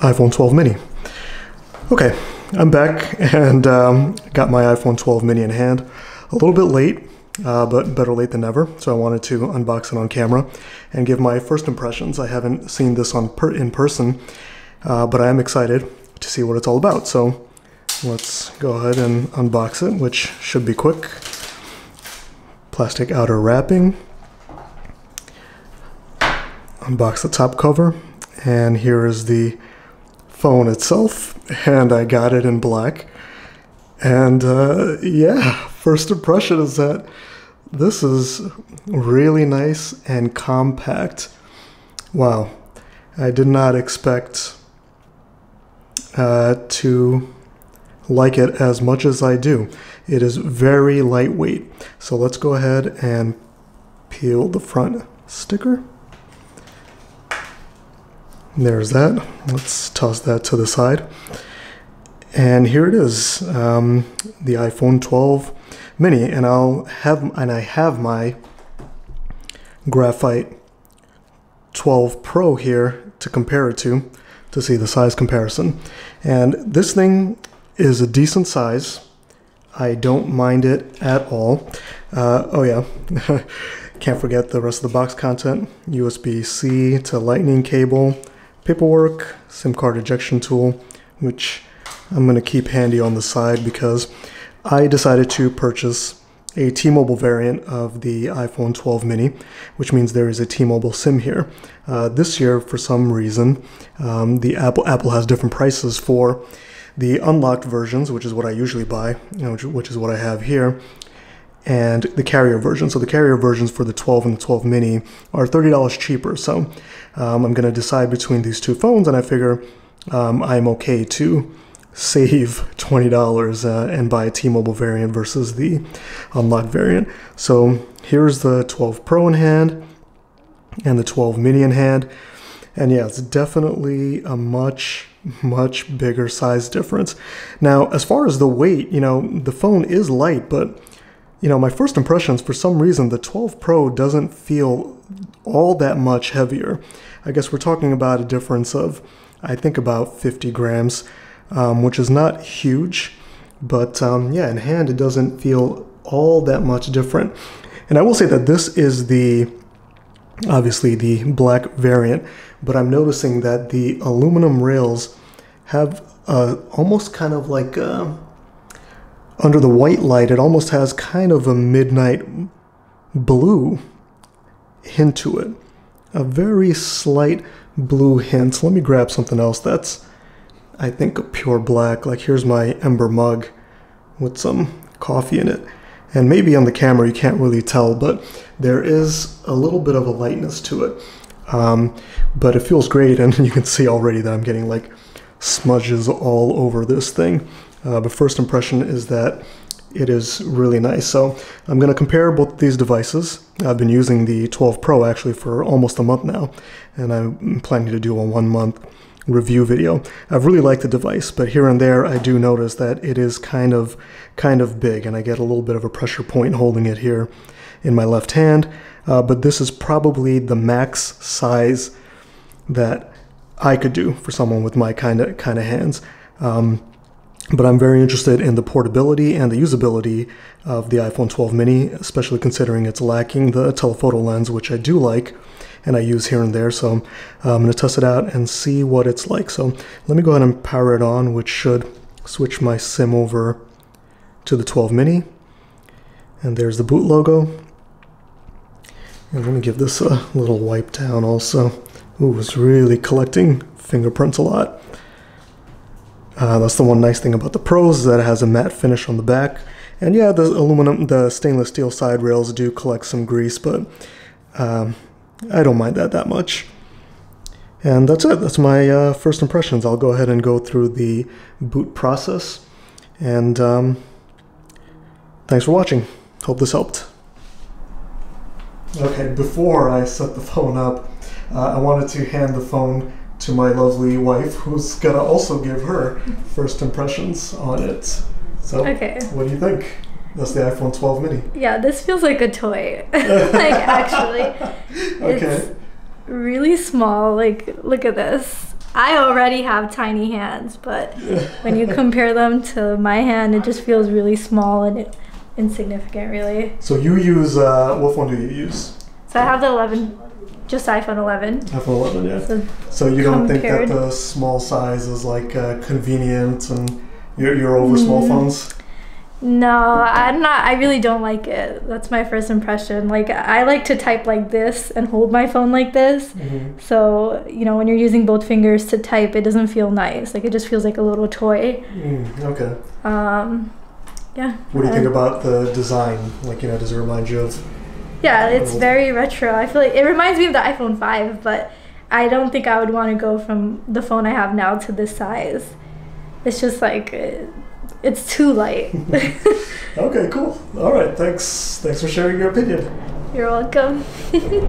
iPhone 12 mini. Okay, I'm back and got my iPhone 12 mini in hand. A little bit late, but better late than never. So I wanted to unbox it on camera and give my first impressions. I haven't seen this in person, but I am excited to see what it's all about. So let's go ahead and unbox it, which should be quick. Plastic outer wrapping. Unbox the top cover, and here is the phone itself, and I got it in black. And yeah, first impression is that this is really nice and compact. Wow, I did not expect to like it as much as I do. It is very lightweight. So let's go ahead and peel the front sticker. There's that. Let's toss that to the side. And here it is, the iPhone 12 mini, and I have my graphite 12 Pro here to compare it to see the size comparison. And this thing is a decent size. I don't mind it at all. Oh yeah, can't forget the rest of the box content. USB-C to lightning cable, paperwork, SIM card ejection tool, which I'm going to keep handy on the side because I decided to purchase a T-Mobile variant of the iPhone 12 mini, which means there is a T-Mobile SIM here. This year, for some reason, the Apple has different prices for the unlocked versions, which is what I usually buy, which is what I have here, and the carrier version. So the carrier versions for the 12 and the 12 mini are $30 cheaper. So I'm going to decide between these two phones, and I figure I'm okay to save $20 and buy a T-Mobile variant versus the unlocked variant. So here's the 12 Pro in hand and the 12 mini in hand. And yeah, it's definitely a much bigger size difference. Now, as far as the weight, the phone is light, but my first impressions, for some reason, the 12 Pro doesn't feel all that much heavier. I guess we're talking about a difference of, I think, about 50 grams, which is not huge, but yeah, in hand, it doesn't feel all that much different. And I will say that this is obviously the black variant, but I'm noticing that the aluminum rails have almost kind of like under the white light, it almost has kind of a midnight blue hint to it. A very slight blue hint. Let me grab something else that's, I think, a pure black. Like, here's my Ember mug with some coffee in it. And maybe on the camera you can't really tell, but there is a little bit of a lightness to it. But it feels great, and you can see already that I'm getting like smudges all over this thing. But first impression is that it is really nice. So I'm going to compare both these devices. I've been using the 12 Pro actually for almost a month now, and I'm planning to do a 1-month review video. I've really liked the device, but here and there I do notice that it is kind of big, and I get a little bit of a pressure point holding it here in my left hand. But this is probably the max size that I could do for someone with my kind of hands. But I'm very interested in the portability and the usability of the iPhone 12 mini, especially considering it's lacking the telephoto lens, which I do like and I use here and there. So I'm going to test it out and see what it's like. So let me go ahead and power it on, which should switch my SIM over to the 12 mini. And there's the boot logo. And let me give this a little wipe down also. Ooh, it's really collecting fingerprints a lot. That's the one nice thing about the Pros, is that it has a matte finish on the back. And yeah, the stainless steel side rails do collect some grease, but I don't mind that much. And that's it. That's my first impressions. I'll go ahead and go through the boot process. And thanks for watching. Hope this helped. Okay, before I set the phone up, I wanted to hand the phone to my lovely wife, who's gonna also give her first impressions on it. So, okay. What do you think? That's the iPhone 12 mini. Yeah, this feels like a toy. Like, actually. Okay. It's really small. Like, look at this. I already have tiny hands, but when you compare them to my hand, it just feels really small and insignificant, really. So you use, what phone do you use? So I have the 11, just iPhone 11. iPhone 11, yeah. So you don't think that the small size is like convenient and you're over small phones? No, I'm not. I really don't like it. That's my first impression. Like, I like to type like this and hold my phone like this. So, you know, when you're using both fingers to type, it doesn't feel nice. Like, it just feels like a little toy. Okay. Yeah. What do you think about the design? Like, you know, does it remind you of? Yeah, it's very retro. I feel like it reminds me of the iPhone 5, but I don't think I would want to go from the phone I have now to this size. It's just like, it's too light. Okay, cool. All right, thanks for sharing your opinion. You're welcome.